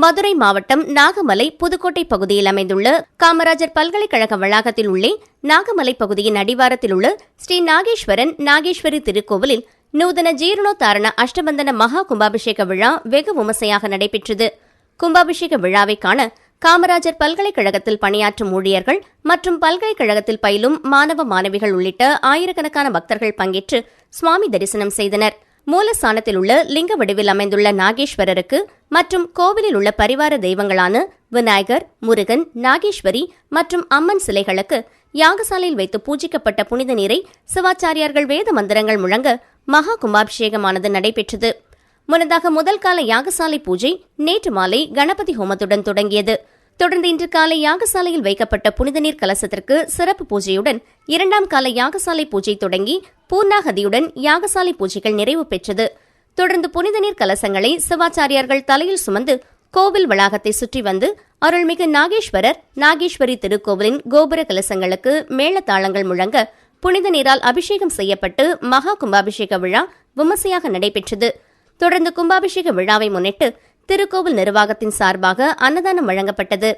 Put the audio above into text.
மதுரை மாவட்டம் நாகமலை புதுக்கோட்டை பகுதியில் அமைந்துள்ள காமராஜர் பல்கலைக்கழக வளாகத்தில் உள்ள நாகமலை பகுதியின் அடிவாரத்தில் உள்ள ஸ்ரீ நாகேஸ்வரன் நாகேஸ்வரி திருக்கோவிலில் நூதன ஜீர்ணோத்தாரண அஷ்டபந்தன மகா கும்பாபிஷேக விழா வெகு விமர்சையாக நடைபெற்றது. கும்பாபிஷேக விழாவை காண காமராஜர் பல்கலைக்கழகத்தில் பணியாற்றும் ஊழியர்கள் மற்றும் பல்கலைக்கழகத்தில் பயிலும் மாணவ மாணவிகள் உள்ளிட்ட ஆயிரக்கணக்கான பக்தர்கள் பங்கேற்று சுவாமி தரிசனம் செய்தனர். மூலஸ்தானத்தில் உள்ள லிங்க வடிவில் அமைந்துள்ள நாகேஸ்வரருக்கு மற்றும் கோவிலில் உள்ள பரிவார தெய்வங்களான விநாயகர், முருகன், நாகேஸ்வரி மற்றும் அம்மன் சிலைகளுக்கு யாகசாலையில் வைத்து பூஜிக்கப்பட்ட புனித நீரை சிவாச்சாரியார்கள் வேத மந்திரங்கள் முழங்க மகா கும்பாபிஷேகமானது நடைபெற்றது. முன்னதாக முதல் கால யாகசாலை பூஜை நேற்று மாலை கணபதி ஹோமத்துடன் தொடங்கியது. தொடர்ந்து இன்று காலை யாகசாலையில் வைக்கப்பட்ட புனித நீர் கலசத்திற்கு சிறப்பு பூஜையுடன் இரண்டாம் கால யாகசாலை பூஜை தொடங்கி பூர்ணாகதியுடன் யாகசாலை பூஜைகள் நிறைவு பெற்றது. தொடர்ந்து புனித நீர் கலசங்களை சிவாச்சாரியார்கள் தலையில் சுமந்து கோவில் வளாகத்தை சுற்றி வந்து அருள்மிகு நாகேஸ்வரர் நாகேஸ்வரி திருக்கோவிலின் கோபுர கலசங்களுக்கு மேளதாளங்கள் முழங்க புனித நீரால் அபிஷேகம் செய்யப்பட்டு மகா கும்பாபிஷேக விழா விமர்சையாக நடைபெற்றது. தொடர்ந்து கும்பாபிஷேக விழாவை முன்னிட்டு திருக்கோவில் நிர்வாகத்தின் சார்பாக அன்னதானம் வழங்கப்பட்டது.